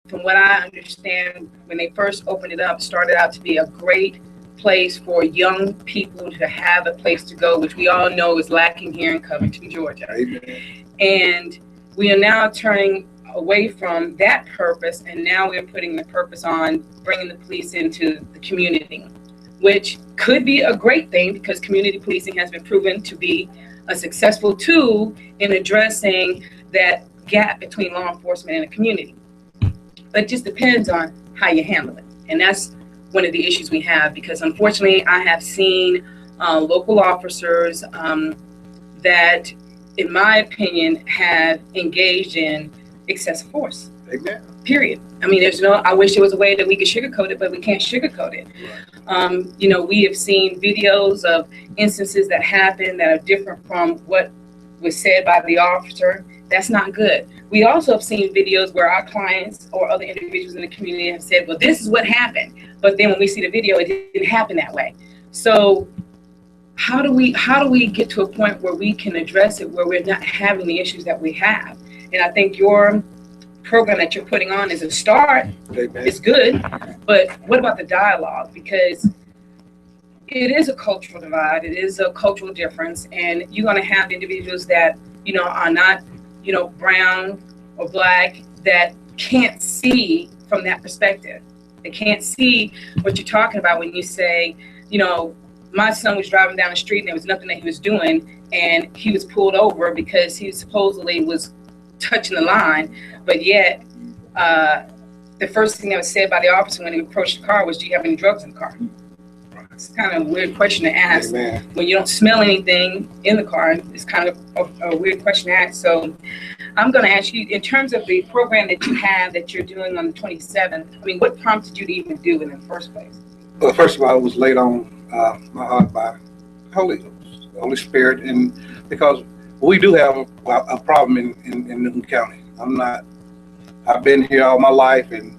from what I understand, when they first opened it up, started out to be a great place for young people to have a place to go, which we all know is lacking here in Covington, Georgia. Amen. And we are now turning away from that purpose, and now we're putting the purpose on bringing the police into the community, which could be a great thing because community policing has been proven to be a successful tool in addressing that gap between law enforcement and the community. But it just depends on how you handle it. And that's one of the issues we have, because unfortunately I have seen local officers that, in my opinion, have engaged in excessive force. Amen. Period. I mean, I wish there was a way that we could sugarcoat it, but we can't sugarcoat it. Right. We have seen videos of instances that happen that are different from what was said by the officer. That's not good. We also have seen videos where our clients or other individuals in the community have said, well, this is what happened. But then when we see the video, it didn't happen that way. So how do we get to a point where we can address it, where we're not having the issues that we have? And I think your program that you're putting on is a start. Amen. It's good. But what about the dialogue? Because it is a cultural divide. It is a cultural difference. And you're going to have individuals that, are not, brown or black, that can't see from that perspective. They can't see what you're talking about when you say, my son was driving down the street and there was nothing that he was doing, and he was pulled over because he supposedly was touching the line, but yet the first thing that was said by the officer when he approached the car was, do you have any drugs in the car? It's kind of a weird question to ask. Amen. When you don't smell anything in the car. It's kind of a weird question to ask. So I'm going to ask you, in terms of the program that you have that you're doing on the 27th, I mean, what prompted you to even do it in the first place? Well, first of all, it was laid on my heart by Holy Spirit, and because we do have a problem in Newton County. I've been here all my life, and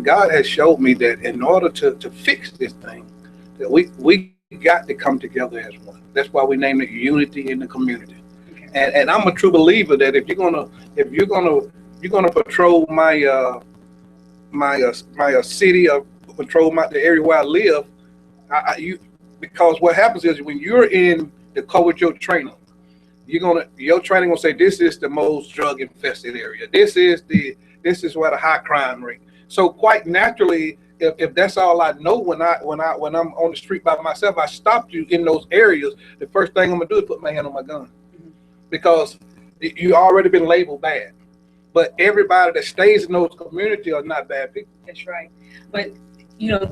God has showed me that in order to fix this thing, that we got to come together as one. That's why we named it Unity in the Community. Okay. And I'm a true believer that if you're gonna patrol my city, or patrol the area where I live, because what happens is when you're in the car with your trainer, your trainer gonna say, this is the most drug infested area. This is where the high crime rate. So quite naturally, if that's all I know when I'm on the street by myself, I stopped you in those areas. The first thing I'm gonna do is put my hand on my gun, because you already been labeled bad. But everybody that stays in those communities are not bad people. That's right. But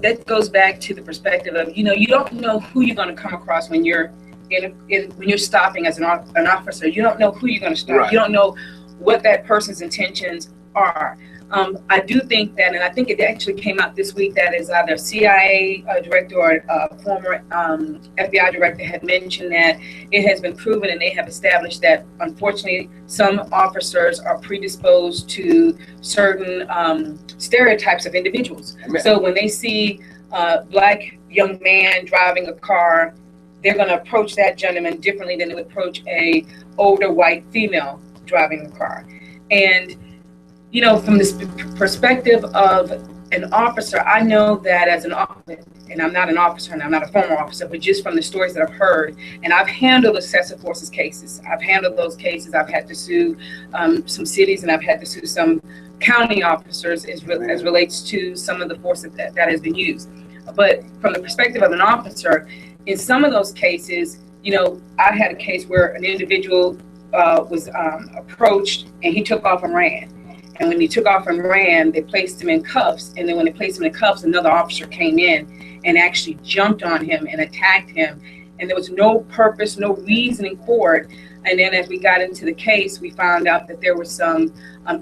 that goes back to the perspective of you don't know who you're going to come across when you're when you're stopping as an officer. You don't know who you're going to stop. Right. You don't know what that person's intentions are. I do think that, and I think it actually came out this week, that is either CIA director or former FBI director had mentioned that it has been proven and they have established that unfortunately some officers are predisposed to certain stereotypes of individuals. Amen. So when they see a black young man driving a car, they're going to approach that gentleman differently than they would approach a older white female driving the car. And from this perspective of an officer, I know that as an officer, and I'm not an officer and I'm not a former officer, but just from the stories that I've heard, and I've handled excessive forces cases. I've handled those cases. I've had to sue some cities, and I've had to sue some county officers as relates to some of the force that has been used. But from the perspective of an officer, in some of those cases, I had a case where an individual was approached and he took off and ran. And when he took off and ran, they placed him in cuffs. And then when they placed him in cuffs, another officer came in and actually jumped on him and attacked him. And there was no purpose, no reasoning for it. And then as we got into the case, we found out that there were some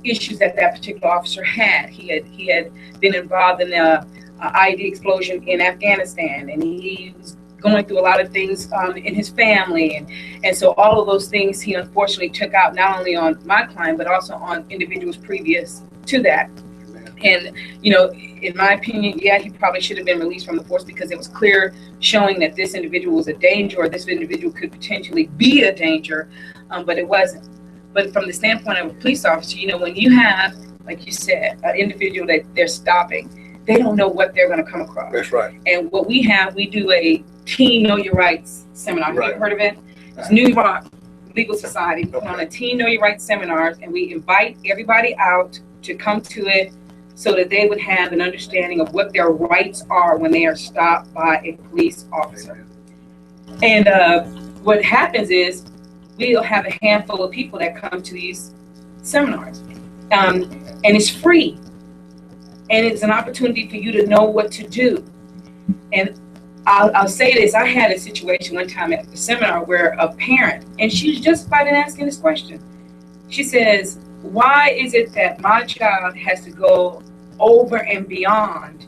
issues that particular officer had. He had been involved in a IED explosion in Afghanistan, and he was going through a lot of things in his family, and so all of those things he unfortunately took out not only on my client but also on individuals previous to that. And in my opinion, he probably should have been released from the force, because it was clear showing that this individual was a danger, or this individual could potentially be a danger, but it wasn't. But from the standpoint of a police officer, when you have like you said, an individual that they're stopping, they don't know what they're going to come across. That's right. And what we do a Teen Know Your Rights seminar. Have you heard of it? It's New York Legal Society. We put on a Teen Know Your Rights seminars, and we invite everybody out to come to it so that they would have an understanding of what their rights are when they are stopped by a police officer. And what happens is we'll have a handful of people that come to these seminars. And it's free. And it's an opportunity for you to know what to do. And I'll say this, I had a situation one time at the seminar where a parent, and she was justified in asking this question. She says, why is it that my child has to go over and beyond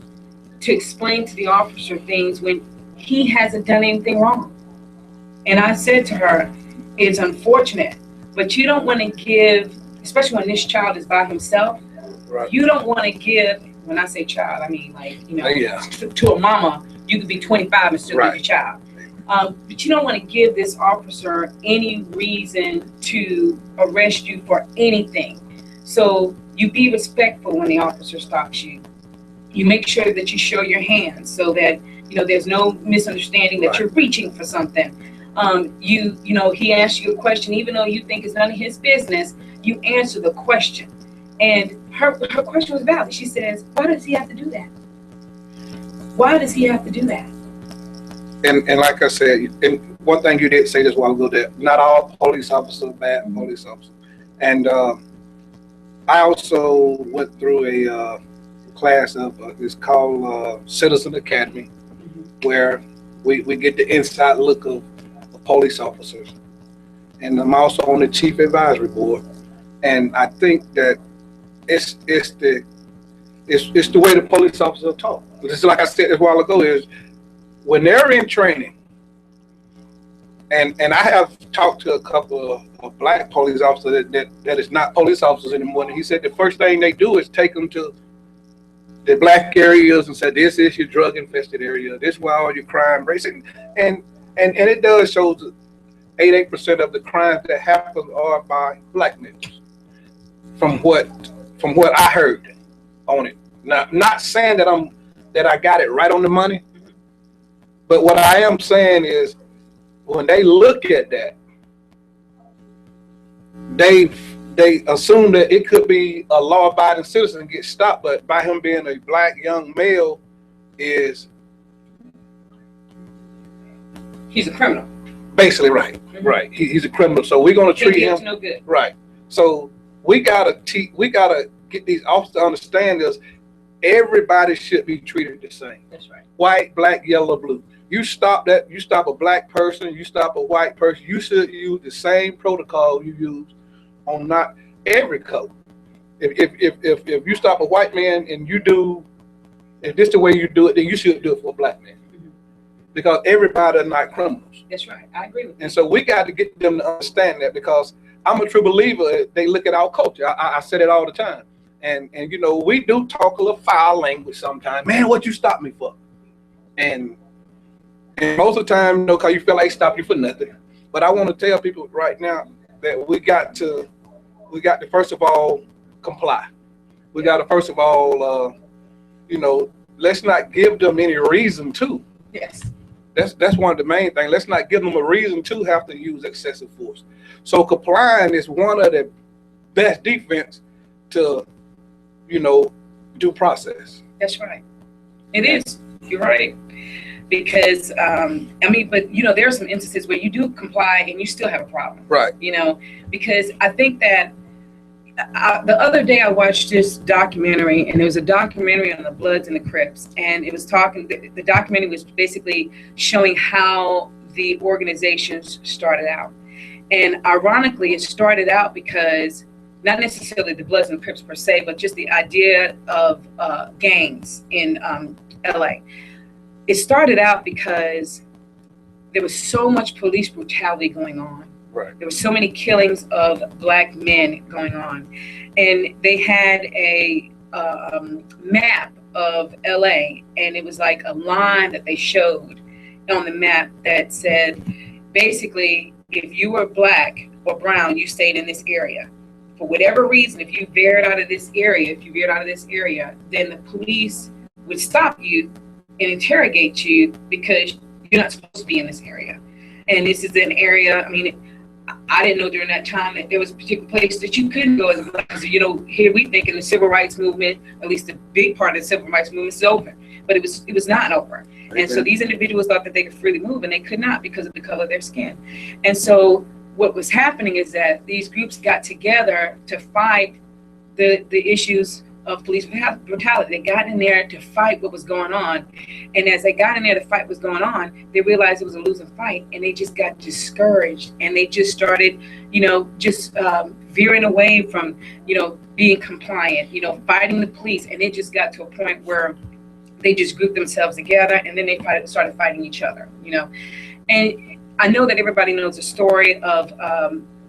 to explain to the officer things when he hasn't done anything wrong? And I said to her, it's unfortunate, but you don't want to give, especially when this child is by himself, right. You don't want to give, when I say child, I mean like, to a mama, you could be 25 and still be your child. But you don't want to give this officer any reason to arrest you for anything. So you be respectful when the officer stops you. You make sure that you show your hands so that, there's no misunderstanding that you're reaching for something. He asks you a question, even though you think it's none of his business, you answer the question. And her question was valid. She says, why does he have to do that? Why does he have to do that? And like I said, and one thing you did say this a while ago, that not all police officers are bad police officers. And I also went through a class of, it's called Citizen Academy, where we get the inside look of police officers. And I'm also on the Chief Advisory Board. And I think that it's the way the police officers are taught. Just like I said a while ago, is when they're in training, and I have talked to a couple of black police officers that is not police officers anymore, and he said the first thing they do is take them to the black areas and say, this is your drug infested area, this is where all your crime rates, and it does show that 88% of the crimes that happen are by black males, from what I heard on it. Now, not saying that I got it right on the money, but what I am saying is when they look at that, they assume that it could be a law-abiding citizen get stopped, but by him being a black young male, he's a criminal. Basically, right. Right. He's a criminal. So we're gonna treat him no good. Right. So we gotta get these officers to understand this. Everybody should be treated the same. That's right. White, black, yellow, blue. You stop a black person, you stop a white person, you should use the same protocol you use on not every color. If you stop a white man and if this is the way you do it, then you should do it for a black man. Because everybody are not criminals. That's right. I agree with you. And so we got to get them to understand that, because I'm a true believer. They look at our culture. I said it all the time. And we do talk a little foul language sometimes. Man, what you stop me for? And most of the time, because you feel like stop you for nothing. But I want to tell people right now that we got to first of all comply. We got to first of all, let's not give them any reason to. Yes. That's one of the main things. Let's not give them a reason to have to use excessive force. So complying is one of the best defense to, due process. That's right. It is. You're right. Because, but there are some instances where you do comply and you still have a problem. Right. Because I think that the other day I watched this documentary, and there was a documentary on the Bloods and the Crips, and it was the documentary was basically showing how the organizations started out. And ironically, it started out because not necessarily the Bloods and the Crips per se, but just the idea of gangs in LA. It started out because there was so much police brutality going on. Right. There were so many killings of black men going on. And they had a map of LA, and it was like a line that they showed on the map that said, basically, if you were black or brown, you stayed in this area. for whatever reason, if you veered out of this area, then the police would stop you and interrogate you because you're not supposed to be in this area. And this is an area, I mean, I didn't know during that time that there was a particular place that you couldn't go as a black. You know, here we think in the civil rights movement, at least a big part of the civil rights movement is open, but it was not open. And so these individuals thought that they could freely move, and they could not because of the color of their skin. And so what was happening is that these groups got together to fight the issues of police brutality. They got in there to fight what was going on. And as they got in there to fight what was going on, they realized it was a losing fight, and they just got discouraged, and they just started, you know, just veering away from, you know, being compliant, you know, fighting the police. And it just got to a point where they just grouped themselves together, and then they started fighting each other, you know. And I know that everybody knows the story of,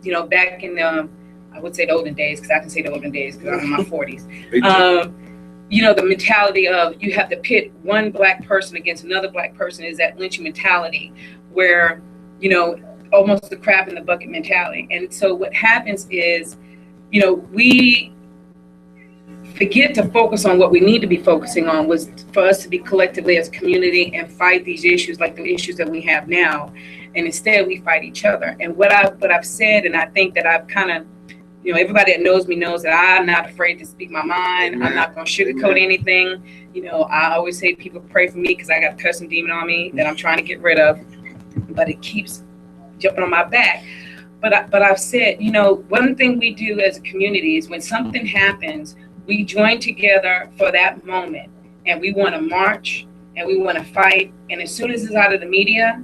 you know, back in I would say the olden days, because I can say the olden days because I'm in my 40s. You know, the mentality of you have to pit one black person against another black person is that lynching mentality where, you know, almost the crab in the bucket mentality. And so what happens is, you know, we forget to focus on what we need to be focusing on was for us to be collectively as a community and fight these issues like the issues that we have now. And instead we fight each other. And what I've said, and I think that I've kind of, you know, everybody that knows me knows that I'm not afraid to speak my mind. Amen. I'm not going to sugarcoat anything. You know, I always say people pray for me because I got a cussing demon on me that I'm trying to get rid of, but it keeps jumping on my back. But I've said, you know, one thing we do as a community is when something happens, we join together for that moment, and we want to march and we want to fight. And as soon as it's out of the media,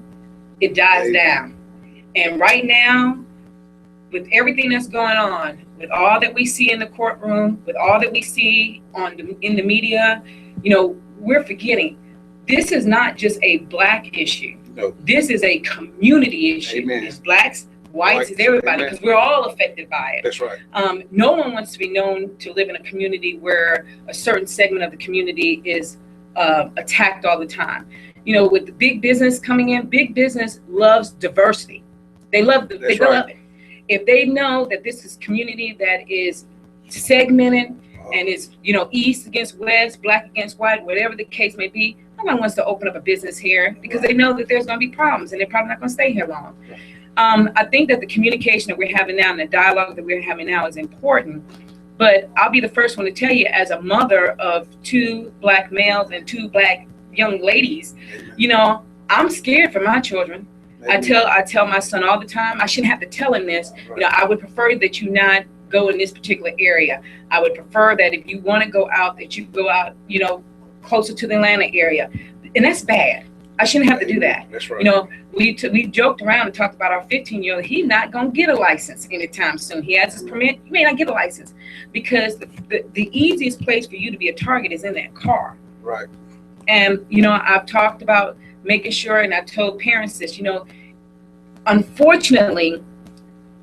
it dies down. And right now, with everything that's going on, with all that we see in the courtroom, with all that we see in the media, you know, we're forgetting this is not just a black issue. No. This is a community issue. Amen. It's blacks, whites, it's everybody, because we're all affected by it. That's right. No one wants to be known to live in a community where a certain segment of the community is attacked all the time. You know, with the big business coming in, big business loves diversity. They love it. If they know that this is community that is segmented and is, you know, East against West, black against white, whatever the case may be, no one wants to open up a business here because they know that there's going to be problems and they're probably not going to stay here long. I think that the communication that we're having now and the dialogue that we're having now is important, but I'll be the first one to tell you, as a mother of 2 black males and 2 black young ladies, you know, I'm scared for my children. I tell my son all the time, I shouldn't have to tell him this. You know, I would prefer that you not go in this particular area. I would prefer that if you want to go out, that you go out, you know, closer to the Atlanta area. And that's bad. I shouldn't have to do that. That's right. You know, we joked around and talked about our 15-year-old. He's not going to get a license anytime soon. He has his permit. He may not get a license because the easiest place for you to be a target is in that car. Right. And, you know, I've talked about making sure, and I told parents this, you know, unfortunately,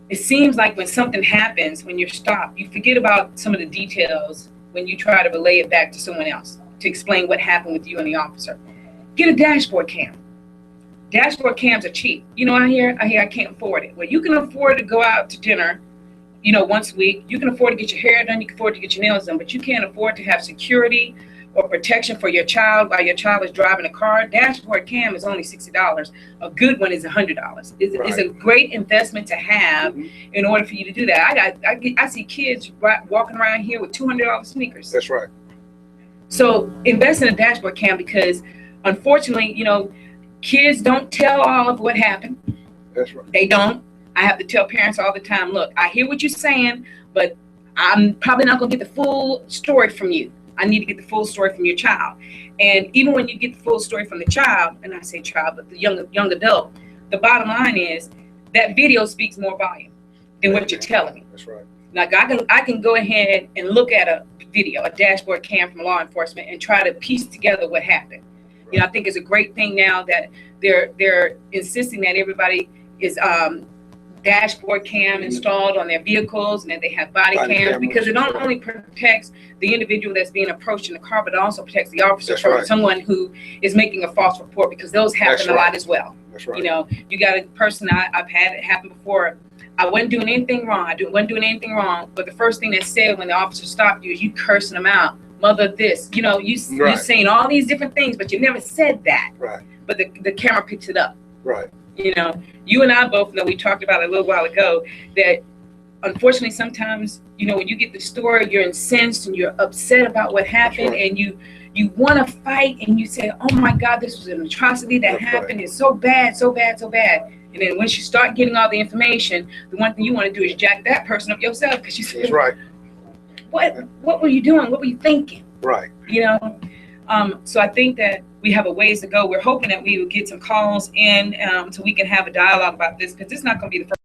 it seems like when something happens, when you're stopped, you forget about some of the details when you try to relay it back to someone else to explain what happened with you and the officer. Get a dashboard cam. Dashboard cams are cheap. You know, I hear I can't afford it. Well, you can afford to go out to dinner, you know, once a week. You can afford to get your hair done. You can afford to get your nails done, but you can't afford to have security or protection for your child while your child is driving a car. Dashboard cam is only $60. A good one is $100. It's a great investment to have in order for you to do that. I see kids walking around here with $200 sneakers. That's right. So invest in a dashboard cam because unfortunately, you know, kids don't tell all of what happened. That's right. They don't. I have to tell parents all the time, look, I hear what you're saying, but I'm probably not going to get the full story from you. I need to get the full story from your child. And even when you get the full story from the child, and I say child, but the young adult, the bottom line is that video speaks more volume than what you're telling me. That's right. Like I can go ahead and look at a video, a dashboard cam from law enforcement and try to piece together what happened. Right. You know, I think it's a great thing now that they're insisting that everybody is dashboard cam installed on their vehicles, and then they have body cams, because it not only protects the individual that's being approached in the car, but it also protects the officer from someone who is making a false report, because those happen a lot as well. That's right. You know, you got a person, I've had it happen before. I wasn't doing anything wrong. Wasn't doing anything wrong. But the first thing they said when the officer stopped you is, you cursing them out, mother this. You know, you saying all these different things, but you never said that. Right. But the camera picks it up. Right. You know, you and I both know, we talked about it a little while ago, that unfortunately sometimes, you know, when you get the story, you're incensed and you're upset about what happened, and you want to fight, and you say, oh my God, this was an atrocity that happened. It's so bad, so bad, so bad. And then once you start getting all the information, the one thing you want to do is jack that person up yourself, because you say, what were you doing? What were you thinking? Right. You know, so I think that we have a ways to go. We're hoping that we will get some calls in, so we can have a dialogue about this, because it's not going to be the first.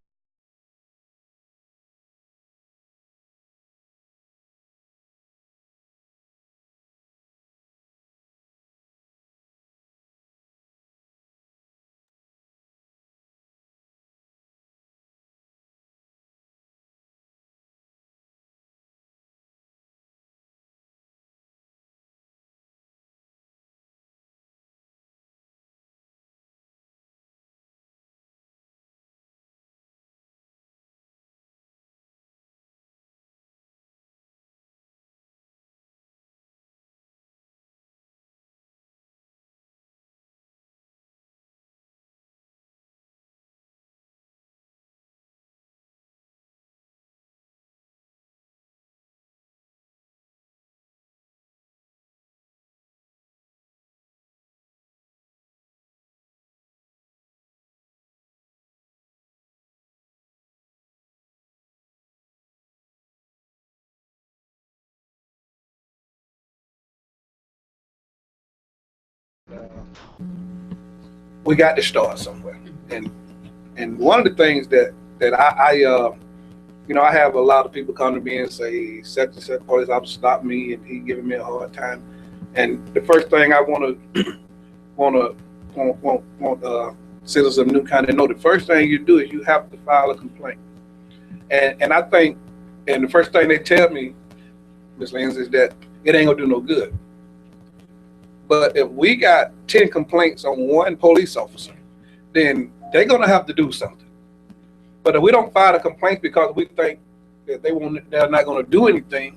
We got to start somewhere, and one of the things that I you know, I have a lot of people come to me and say, such and such police officer stopped me and he giving me a hard time, and the first thing I want citizens of New County to know, the first thing you do is you have to file a complaint, and I think, and the first thing they tell me, Ms. Lindsay, is that it ain't gonna do no good. But if we got 10 complaints on one police officer, then they're going to have to do something. But if we don't file a complaint because we think that they're not going to do anything,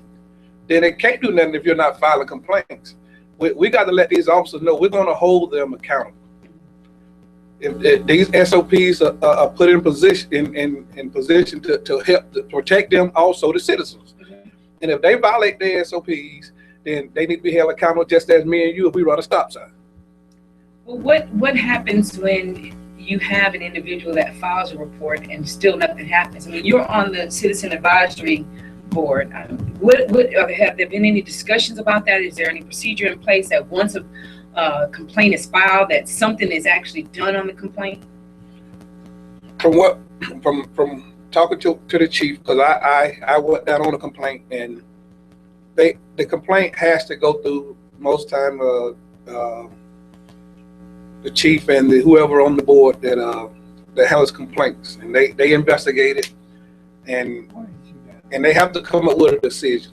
then they can't do nothing if you're not filing complaints. We got to let these officers know we're going to hold them accountable. If these SOPs are put in position to help to protect them, also the citizens. And if they violate their SOPs, then they need to be held accountable, just as me and you if we run a stop sign. Well, what happens when you have an individual that files a report and still nothing happens? I mean, you're on the Citizen Advisory Board. Have there been any discussions about that? Is there any procedure in place that once a complaint is filed, that something is actually done on the complaint? From talking to the chief, because I went down on a complaint, and the complaint has to go through, most time, the chief and whoever on the board that handles complaints, and they investigate it, and they have to come up with a decision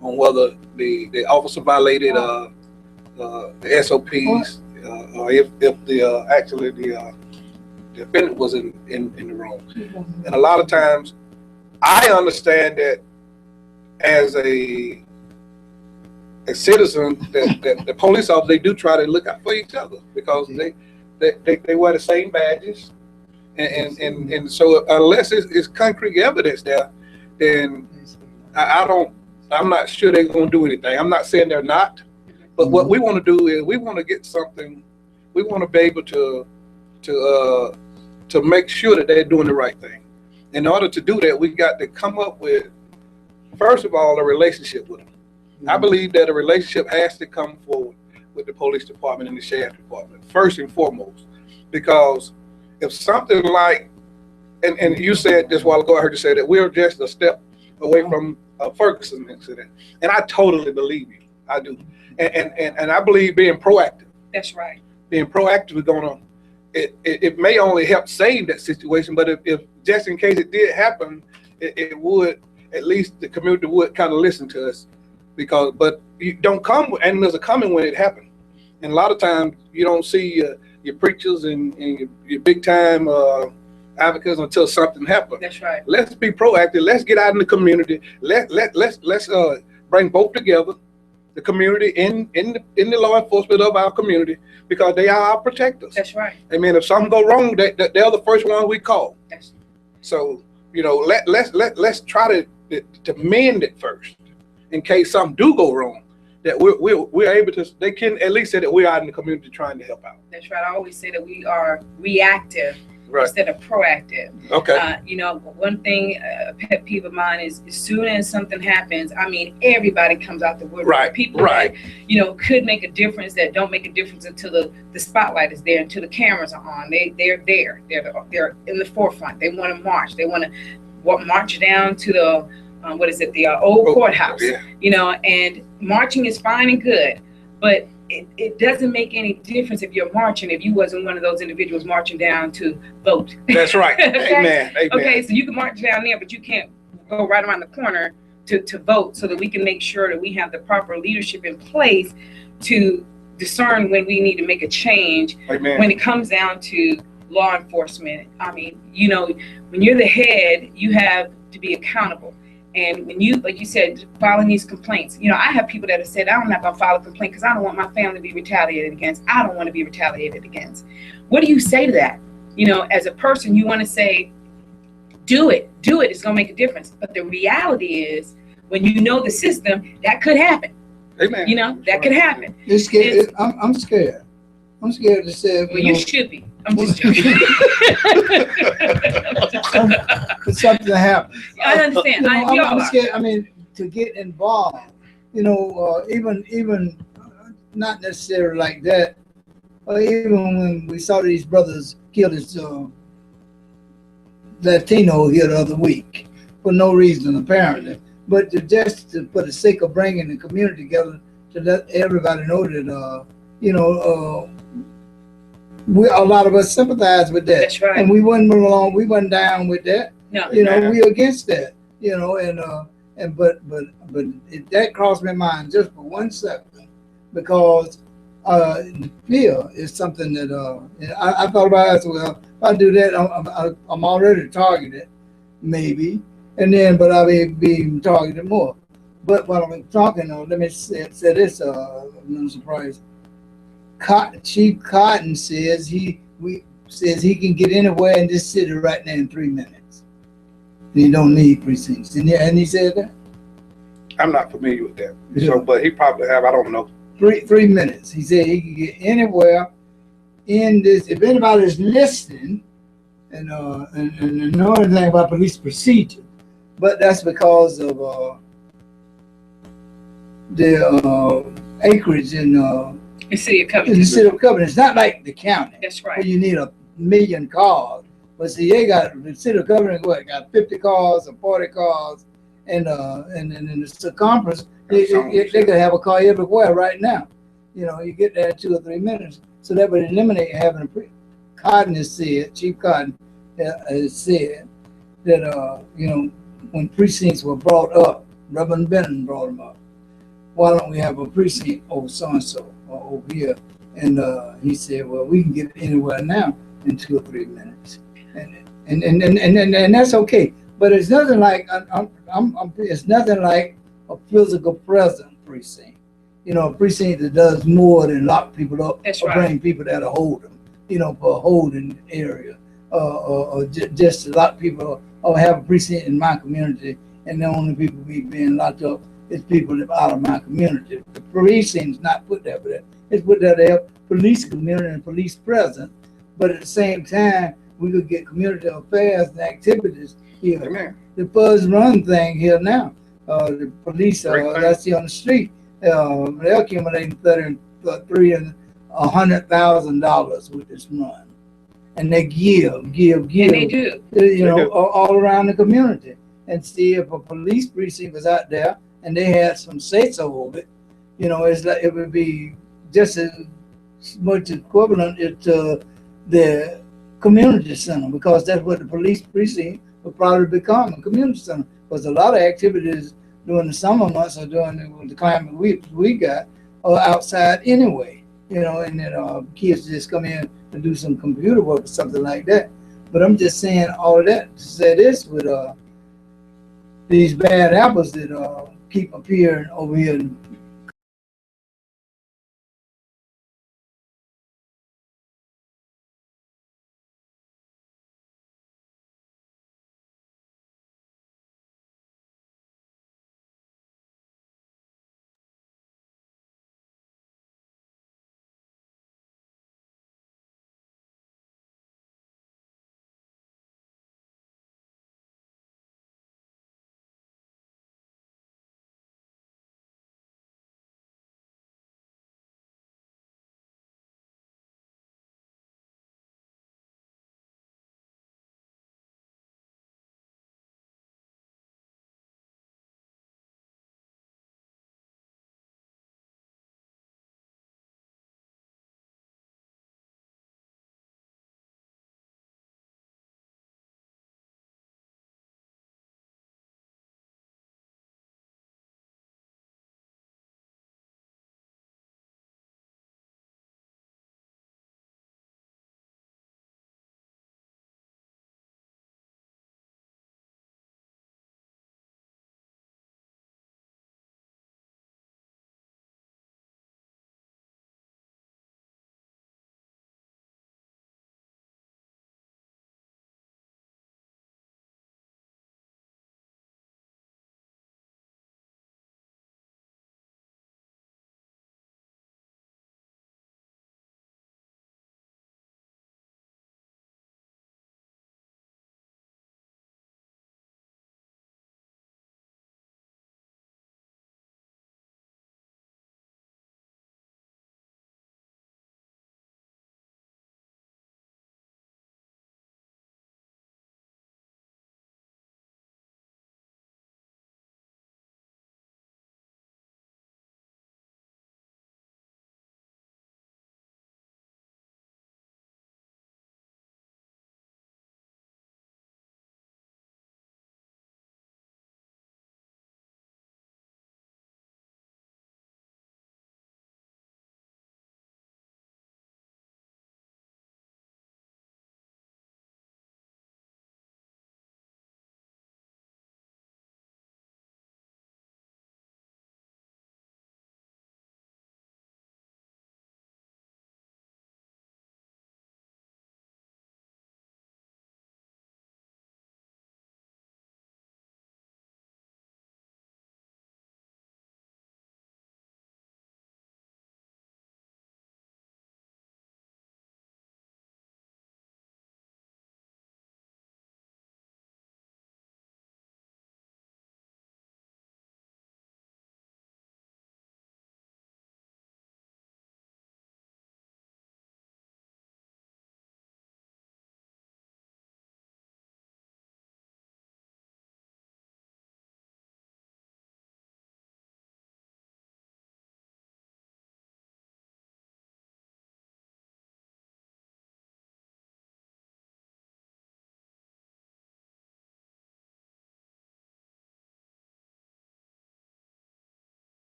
on whether the officer violated the SOPs, or if the defendant was in the wrong. And a lot of times, I understand that as a citizen, that the police officers, they do try to look out for each other, because they wear the same badges, and so unless it's concrete evidence there, then I'm not sure they're going to do anything. I'm not saying they're not, but what we want to do is we want to get something. We want to be able to make sure that they're doing the right thing. In order to do that, we got to come up with, first of all, a relationship with them. I believe that a relationship has to come forward with the police department and the sheriff department, first and foremost, because if something like, and you said this while ago, I heard you say that we're just a step away from a Ferguson incident, and I totally believe you. I do, and I believe being proactive. That's right. Being proactive is it may only help save that situation, but if just in case it did happen, it would, at least the community would kind of listen to us, but you don't come, animals are coming when it happens. And a lot of times you don't see your preachers and your big time advocates until something happens. That's right. Let's be proactive. Let's get out in the community. Let's bring both together, the community in the law enforcement of our community, because they are our protectors. That's right. I mean, if something go wrong, they're the first ones we call. So let's try to mend it first, in case something do go wrong, that we're able to. They can at least say that we're out in the community trying to help out. That's right. I always say that we are reactive instead of proactive. Okay. One thing, a pet peeve of mine is, as soon as something happens, I mean, everybody comes out the woodwork. Right. People that could make a difference, that don't make a difference until the spotlight is there, until the cameras are on. They're there. They're in the forefront. They want to march. They want to march down to the the old courthouse. Yeah. And marching is fine and good, but it doesn't make any difference if you're marching, if you wasn't one of those individuals marching down to vote. That's right. Okay? Amen. Okay, so you can march down there, but you can't go right around the corner to vote, so that we can make sure that we have the proper leadership in place to discern when we need to make a change. Amen. When it comes down to law enforcement. I mean, when you're the head, you have to be accountable. And when you, like you said, filing these complaints, I have people that have said, I'm not going to file a complaint because I don't want my family to be retaliated against. I don't want to be retaliated against. What do you say to that? As a person, you want to say, do it. It's going to make a difference. But the reality is, when you know the system, that could happen. Amen. That could happen. It's scared. I'm scared. I'm scared to say. Well, you should be. I'm just joking. Something happens. I understand. I'm scared. I mean, to get involved, even not necessarily like that. Or even when we saw these brothers kill this Latino here the other week for no reason apparently, but for the sake of bringing the community together, to let everybody know that a lot of us sympathize with that. That's right. And we wouldn't move along. We wasn't down with that. No. We against that. But that crossed my mind just for 1 second, because fear is something that I thought about as well. If I do that, I'm already targeted, maybe, but I may be targeted more. But while I'm talking, let me say this. I'm not surprised. Chief Cotton says he can get anywhere in this city right now in 3 minutes. He don't need precincts. And he said that. I'm not familiar with that. So, but he probably have. I don't know. 3 minutes. He said he can get anywhere in this. If anybody's listening and know anything about police procedure, but that's because of the acreage in the city of Covington. In the city of Covington. It's not like the county. That's right. Where you need 1 million cars. But see, the city of Covington got 50 cars or 40 cars, and in the circumference, they could have a car everywhere right now. You get there in 2 or 3 minutes. So that would eliminate having Cotton has said, Chief Cotton has said that when precincts were brought up, Reverend Benton brought them up. Why don't we have a precinct over so and so or over here? And he said, well, we can get anywhere now in 2 or 3 minutes, and that's okay. But it's nothing like it's nothing like a physical present precinct. A precinct that does more than lock people up. That's or right. Bring people there to hold them. For a holding area, or just to lock people up, or have a precinct in my community, and the only people being locked up is people that are out of my community. The precinct's not put there for that. It's put there to help police community and police presence, but at the same time, we could get community affairs and activities here. Amen. The Buzz Run thing here now, the police I see on the street, they're accumulating $100,000 with this run, and they give. And they do. All around the community. And see, if a police precinct was out there and they had some say-so over it, it's like it would be just as much equivalent to the community center, because that's what the police precinct will probably become, a community center. Because a lot of activities during the summer months or during the climate we got are outside anyway, you know, and then kids just come in to do some computer work or something like that. But I'm just saying all that to say this with these bad apples that keep appearing over here.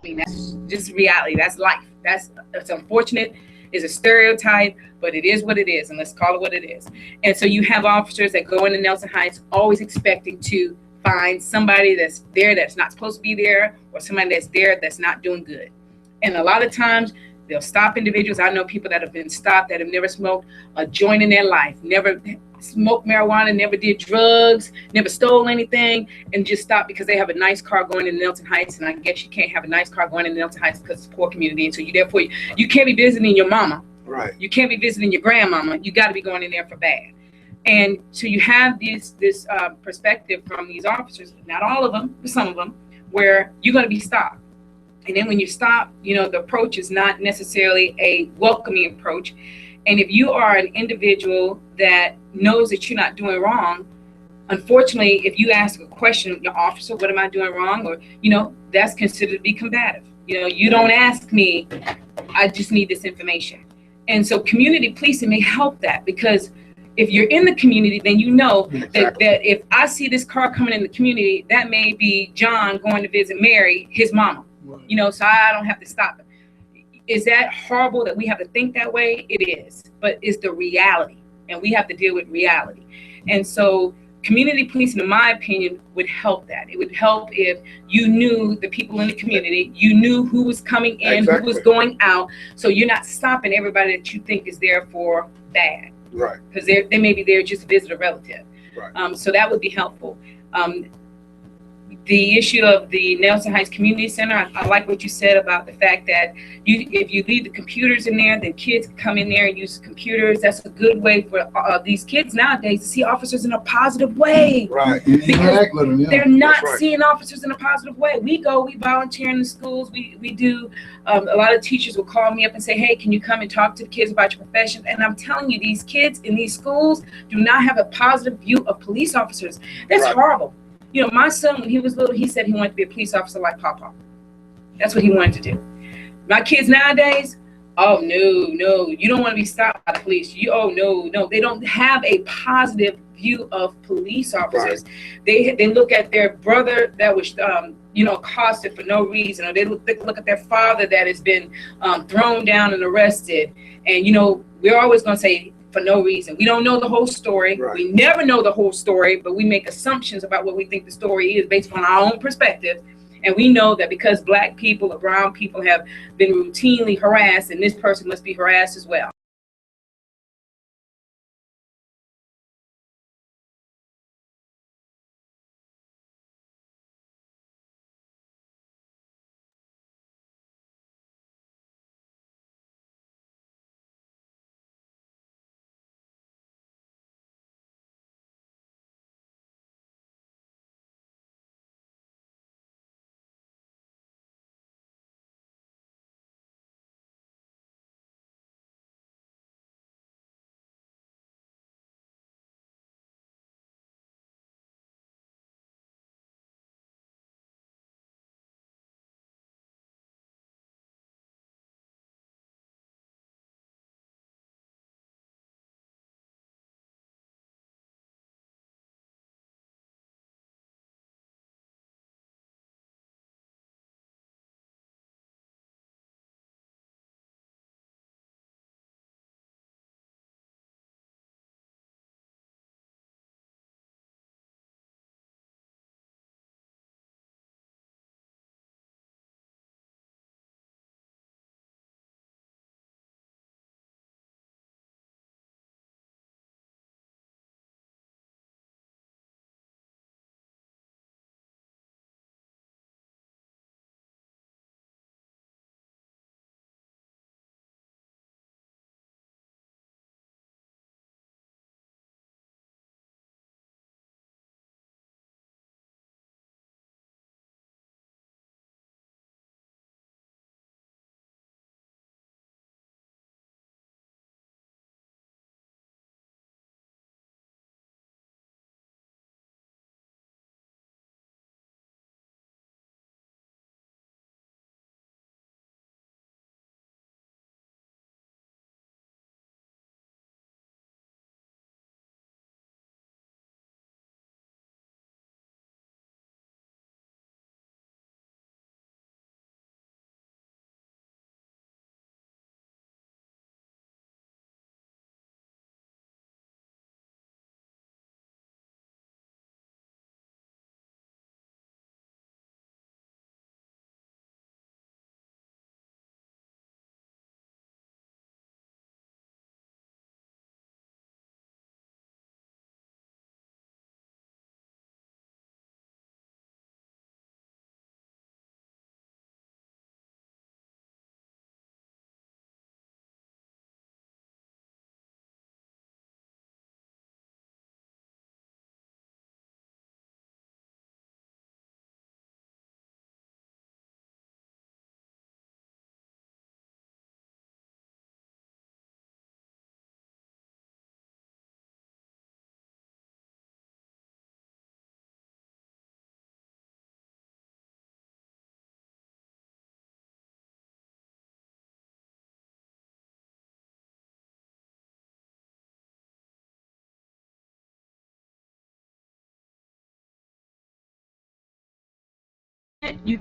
I mean, that's just reality. That's life. That's unfortunate. It's a stereotype, but it is what it is, and let's call it what it is. And so you have officers that go into Nelson Heights always expecting to find somebody that's there that's not supposed to be there, or somebody that's there that's not doing good. And a lot of times they'll stop individuals. I know people that have been stopped that have never smoked a joint in their life, never smoked marijuana, never did drugs, never stole anything, and just stopped because they have a nice car going in Nelson Heights. And I guess you can't have a nice car going in Nelson Heights because it's a poor community, and so you therefore you can't be visiting your mama Right. You can't be visiting your grandmama. You got to be going in there for bad. And so you have this perspective from these officers, not all of them, but some of them, where you're going to be stopped. And then when you stop, you know, the approach is not necessarily a welcoming approach. And if you are an individual that knows that you're not doing wrong, unfortunately, if you ask a question, your officer, what am I doing wrong? Or, you know, that's considered to be combative. You know, you don't ask me, I just need this information. And so community policing may help that, because if you're in the community, then you know that if I see this car coming in the community, that may be John going to visit Mary, his mama, you know, so I don't have to stop it. Is that horrible that we have to think that way? It is, but it's the reality, and we have to deal with reality. And so community policing, in my opinion, would help that. It would help if you knew the people in the community, you knew who was coming in, who was going out, so you're not stopping everybody that you think is there for bad. Right. Because they may be there just to visit a relative. Right. So that would be helpful. The issue of the Nelson Heights Community Center, I like what you said about the fact that if you leave the computers in there, then kids can come in there and use the computers. That's a good way for these kids nowadays to see officers in a positive way. Right. Because they're not right. seeing officers in a positive way. We volunteer in the schools. We do. A lot of teachers will call me up and say, hey, can you come and talk to the kids about your profession? And I'm telling you, these kids in these schools do not have a positive view of police officers. That's horrible. You know, my son, when he was little, he said he wanted to be a police officer like Papa. That's what he wanted to do. My kids nowadays, oh, no, you don't want to be stopped by the police. No. They don't have a positive view of police officers. Right. They look at their brother that was, accosted for no reason, or they look at their father that has been thrown down and arrested. And, you know, we're always going to say, for no reason. We don't know the whole story. Right. We never know the whole story, but we make assumptions about what we think the story is based on our own perspective. And we know that because Black people or brown people have been routinely harassed, and this person must be harassed as well.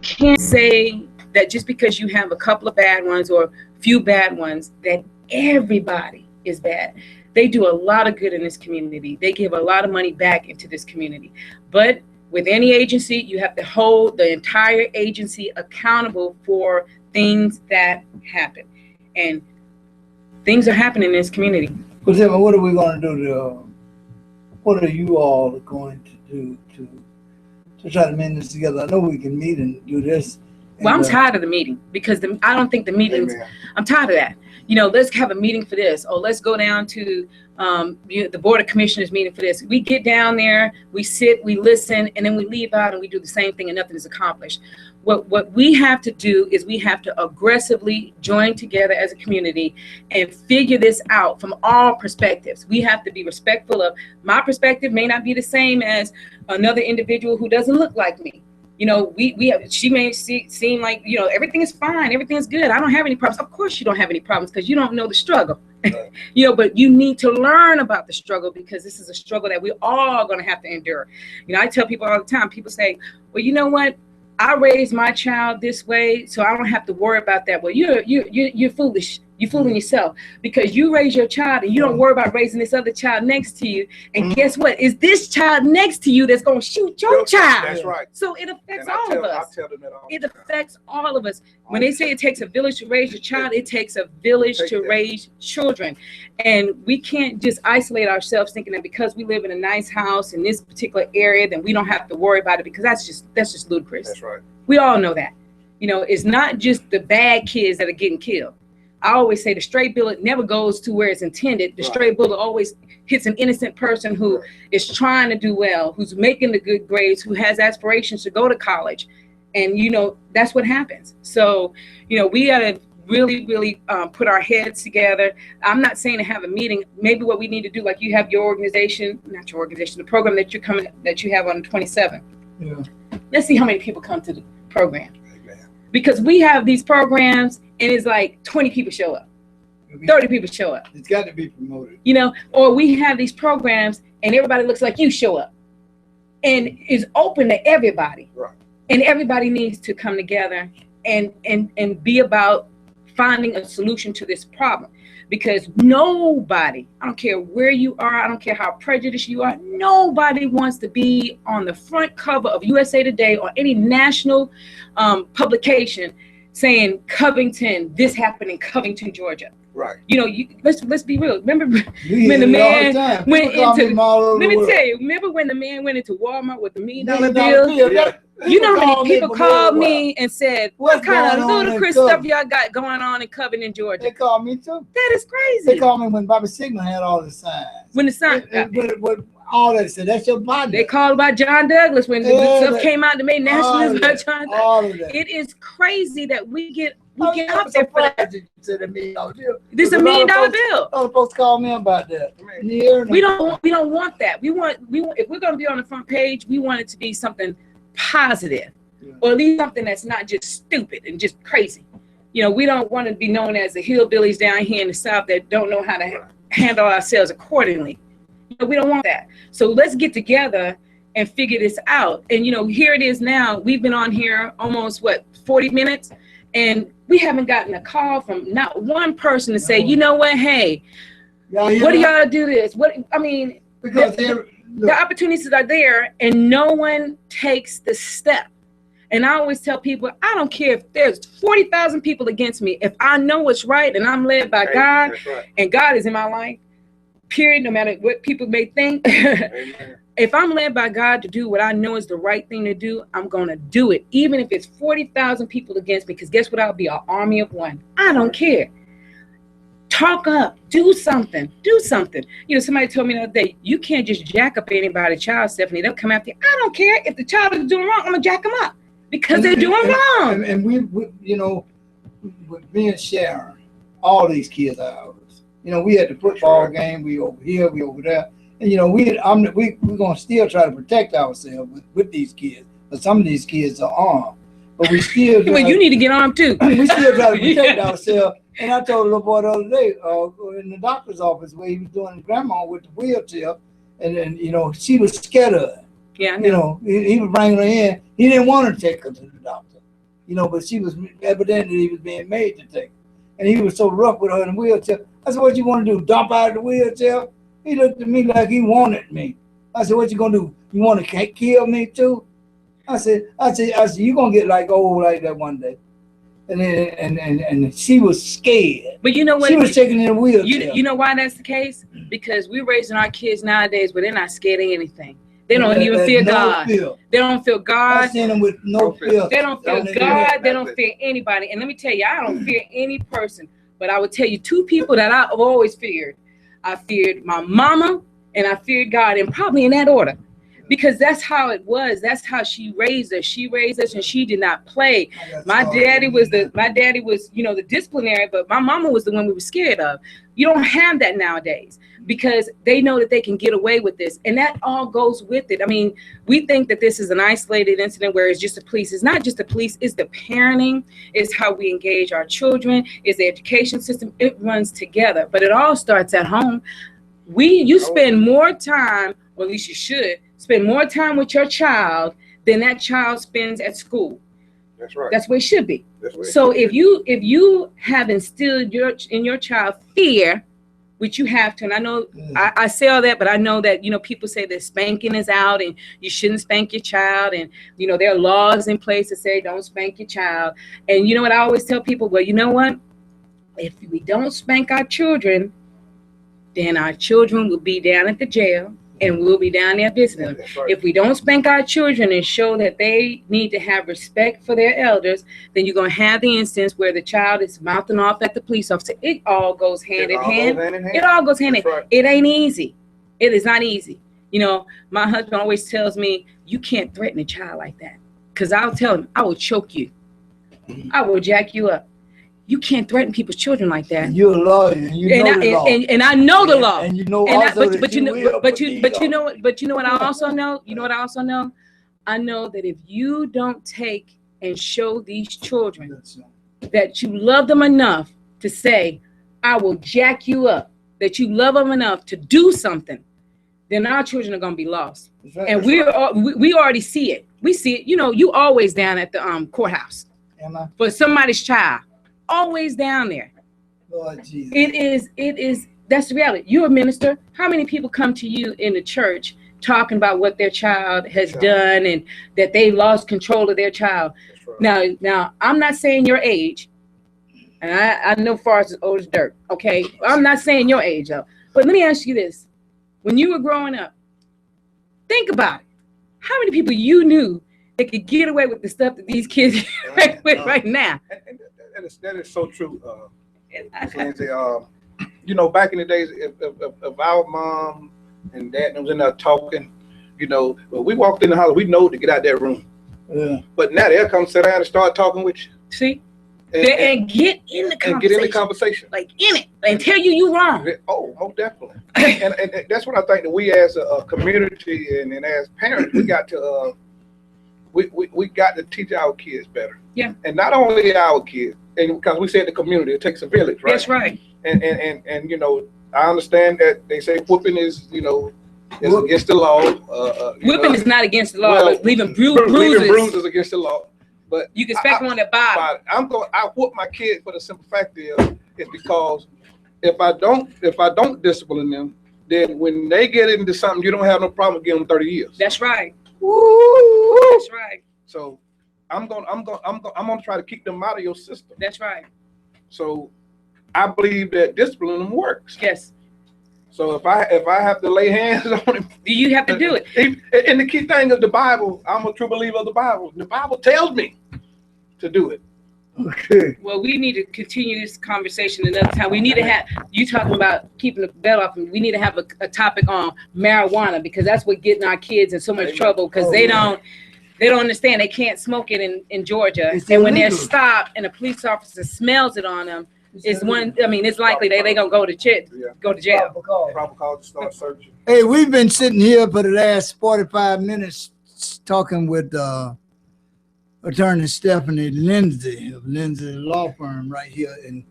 can't say that just because you have a couple of bad ones or a few bad ones that everybody is bad. They do a lot of good in this community. They give a lot of money back into this community. But with any agency, you have to hold the entire agency accountable for things that happen. And things are happening in this community. But then what are we going to do what are you all going to do to try to mend this together? I know we can meet and do this. Well, I'm tired of the meeting because I don't think the meetings, I'm tired of that. You know, let's have a meeting for this, or let's go down to the Board of Commissioners meeting for this. We get down there, we sit, we listen, and then we leave out and we do the same thing and nothing is accomplished. What we have to do is we have to aggressively join together as a community and figure this out from all perspectives. We have to be respectful of my perspective may not be the same as another individual who doesn't look like me. You know, she may seem like, you know, everything is fine, everything is good, I don't have any problems. Of course you don't have any problems because you don't know the struggle. Right. You know, but you need to learn about the struggle because this is a struggle that we're all going to have to endure. You know, I tell people all the time, people say, well, you know what? I raised my child this way, so I don't have to worry about that. Well, you're foolish. You're fooling yourself because you raise your child and you don't worry about raising this other child next to you. And guess what? It's this child next to you that's going to shoot your child. That's right. So it affects all of us. It affects all of us. When they say it takes a village to raise your child, it takes a village to raise children. And we can't just isolate ourselves thinking that because we live in a nice house in this particular area, then we don't have to worry about it because that's just ludicrous. That's right. We all know that. You know, it's not just the bad kids that are getting killed. I always say the stray bullet never goes to where it's intended. The stray bullet always hits an innocent person who is trying to do well, who's making the good grades, who has aspirations to go to college. And, you know, that's what happens. So, you know, we got to really put our heads together. I'm not saying to have a meeting. Maybe what we need to do, like you have your organization, not your organization, the program that you have on the 27th. Yeah. Let's see how many people come to the program. Because we have these programs and it's like 20 people show up, 30 people show up. It's got to be promoted. You know, or we have these programs and everybody looks like you show up and it's open to everybody. Right. And everybody needs to come together and be about finding a solution to this problem. Because nobody, I don't care where you are, I don't care how prejudiced you are, nobody wants to be on the front cover of USA Today or any national publication saying Covington, this happened in Covington, Georgia. Right. You know, let's be real. Remember when the man went into, let me tell you, remember when the man went into Walmart with the $1 million bill? Yeah. You know how many people called me and said, what kind of ludicrous stuff y'all got going on in Covington, Georgia? They called me too. That is crazy. They called me when Bobby Sigma had all the signs. When the sign, all that said, that's your body. They called about John Douglas when the stuff came out to make nationalism about John Douglas. All of that. It is crazy that we get out there for that. This is $1 million bill. Other folks call me about that. We don't want that. We want if we're going to be on the front page, we want it to be something positive, or at least something that's not just stupid and just crazy. You know, we don't want to be known as the hillbillies down here in the South that don't know how to handle ourselves accordingly. You know, we don't want that. So let's get together and figure this out. And, you know, here it is now. We've been on here almost, 40 minutes? And we haven't gotten a call from not one person to say, you know what, hey, what do y'all do this? Because the opportunities are there and no one takes the step. And I always tell people, I don't care if there's 40,000 people against me. If I know what's right and I'm led by God and God is in my life, period, no matter what people may think. If I'm led by God to do what I know is the right thing to do, I'm going to do it. Even if it's 40,000 people against me, because guess what? I'll be an army of one. I don't care. Talk up, do something. You know, somebody told me the other day, you can't just jack up anybody's child, Stephanie. They'll come after you. I don't care. If the child is doing wrong, I'm going to jack them up because they're doing wrong. And we, you know, with me and Sharon, all these kids are ours. You know, we had the football game, we over here, we over there. And, you know, we're going to still try to protect ourselves with these kids. But some of these kids are armed. But we still... Well, you need to get armed too. We still try to protect ourselves. And I told a little boy the other day in the doctor's office where he was doing grandma with the wheelchair, and you know, she was scared of it. Yeah, I You know, he was bringing her in. He didn't want to take her to the doctor, you know, but she was evidently he was being made to take her. And he was so rough with her in the wheelchair. I said, what you want to do, dump out of the wheelchair? He looked at me like he wanted me. I said, what you going to do? You want to kill me too? I said, you're going to get like old like that one day. And then, and she was scared. But you know what? She was taking in a wheelchair. You know why that's the case? Because we're raising our kids nowadays where they're not scared of anything. They don't even fear God. Fear. They don't feel God. I seen them with no fear. They don't fear God. They don't fear anybody. And let me tell you, I don't fear any person. But I would tell you two people that I've always feared. I feared my mama and I feared God, and probably in that order. Because that's how it was. That's how she raised us. She raised us, and she did not play. My daddy was, you know, the disciplinary, but my mama was the one we were scared of. You don't have that nowadays because they know that they can get away with this, and that all goes with it. I mean, we think that this is an isolated incident where it's just the police. It's not just the police. It's the parenting. It's how we engage our children. It's the education system. It runs together, but it all starts at home. You spend more time, or at least you should, spend more time with your child than that child spends at school. That's right. That's where it should be. So if you have instilled in your child fear, which you have to, and I know I say all that, but I know that, you know, people say that spanking is out and you shouldn't spank your child, and you know there are laws in place that say don't spank your child. And you know what I always tell people? Well, you know what? If we don't spank our children, then our children will be down at the jail. And we'll be down there visiting them. Right. If we don't spank our children and show that they need to have respect for their elders, then you're going to have the instance where the child is mouthing off at the police officer. It all goes hand in hand. It all goes hand in hand. It ain't easy. It is not easy. You know, my husband always tells me, you can't threaten a child like that. Because I'll tell him, I will choke you. I will jack you up. You can't threaten people's children like that. And you're a lawyer, and you know the law. And I know the law. And you know also but you know what I also know? You know what I also know? I know that if you don't take and show these children that you love them enough to say, I will jack you up, that you love them enough to do something, then our children are going to be lost. Right. And we already see it. We see it. You know, you always down at the courthouse for somebody's child. Always down there. Lord Jesus. It is that's the reality. You're a minister. How many people come to you in the church talking about what their child has done and that they lost control of their child? Right. Now I'm not saying your age, and I know Forrest is old as dirt. Okay, I'm not saying your age though. But let me ask you this: when you were growing up, think about it. How many people you knew that could get away with the stuff that these kids get away with right now? That is so true, Lindsay. You know, back in the days, if our mom and dad was in there talking, you know, when we walked in the house, we know to get out that room. Yeah. But now they'll come sit down and start talking with you. See? And get in the conversation. And get in the conversation. Like in it. And tell you wrong. Oh, most definitely. and that's what I think that we as a community and as parents, we got to we got to teach our kids better. Yeah. And not only our kids, and because we said the community, it takes a village, right? That's right. And you know, I understand that they say whooping is, you know, is against the law. Whipping is not against the law, but leaving bruises. Leaving bruises against the law. But you can expect one to buy. I whoop my kids for the simple fact is because if I don't discipline them, then when they get into something, you don't have no problem giving them 30 years. That's right. Woo! That's right. So I'm gonna try to keep them out of your system. That's right. So I believe that disciplining them works. Yes. So if I have to lay hands on him, you have to do it. And the key thing of the Bible, I'm a true believer of the Bible. The Bible tells me to do it. Okay. Well, we need to continue this conversation another time. We need to have you talking about keeping the belt off. We need to have a topic on marijuana because that's what getting our kids in so much trouble because they don't understand they can't smoke it in Georgia. And when they're stopped and a police officer smells it on them, it's likely they're gonna go to jail. Probable cause to start searching. Hey, we've been sitting here for the last 45 minutes talking with Attorney Stephanie Lindsay of Lindsay Law Firm right here in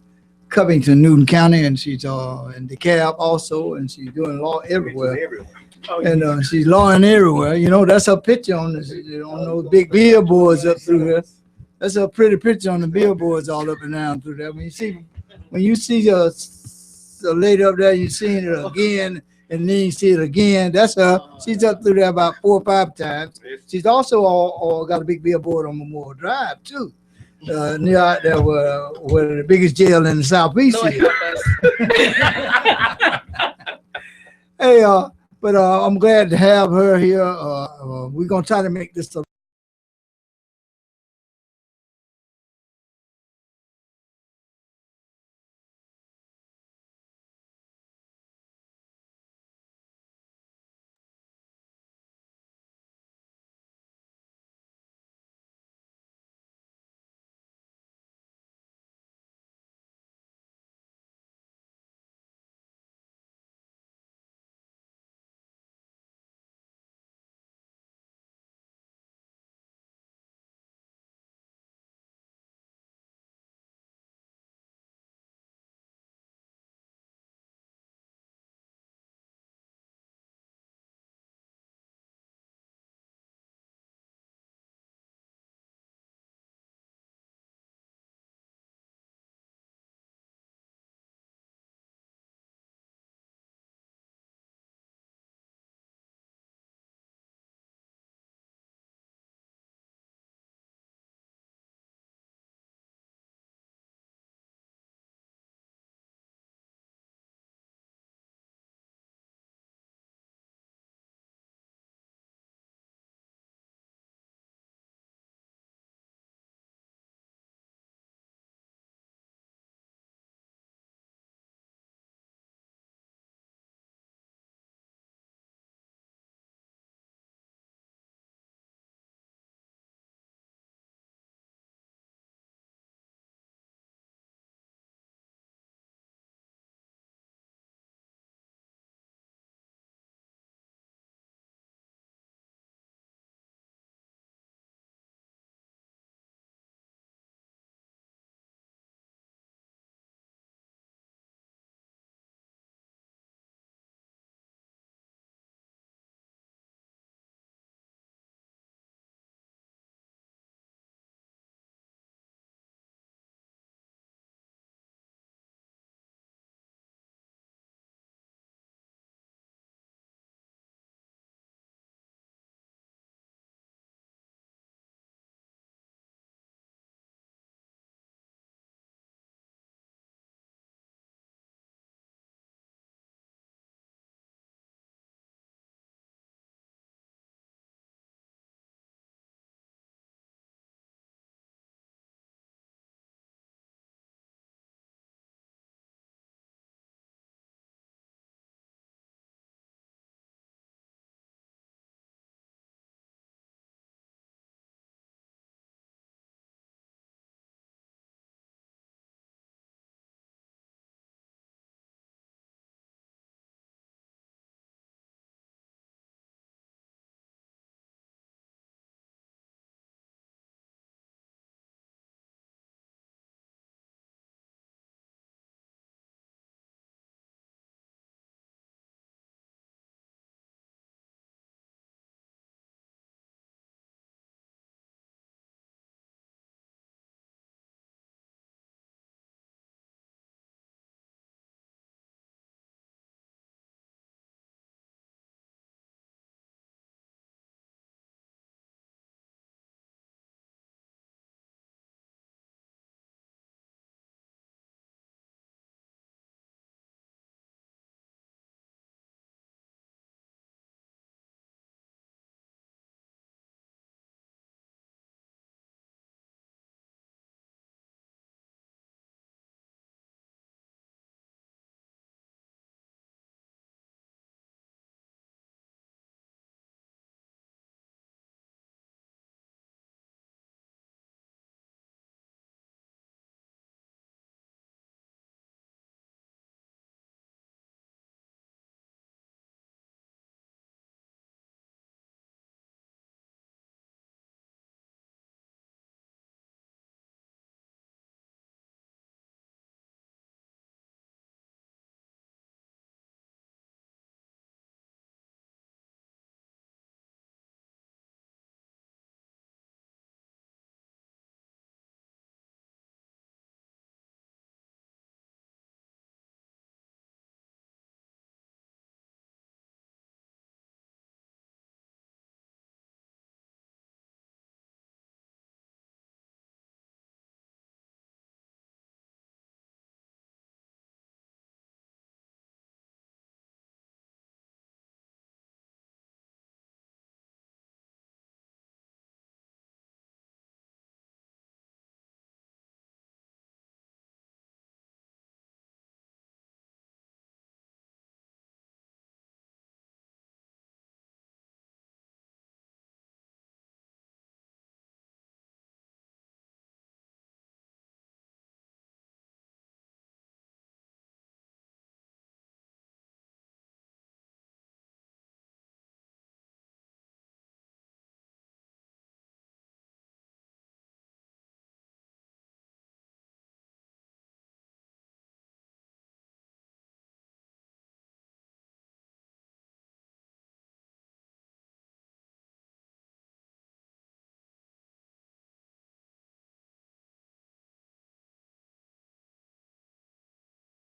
Covington, Newton County, and she's in DeKalb also, and she's doing law everywhere. Oh, And she's lawing everywhere. You know, that's her picture on those big billboards up through here. That's a pretty picture on the billboards all up and down through there. When you see a lady up there, you seen it again, and then you see it again. That's her. She's up through there about 4 or 5 times. She's also all got a big billboard on Memorial Drive too, near out there where the biggest jail in the Southeast Lord is. help us. Hey, but I'm glad to have her here. We're gonna try to make this a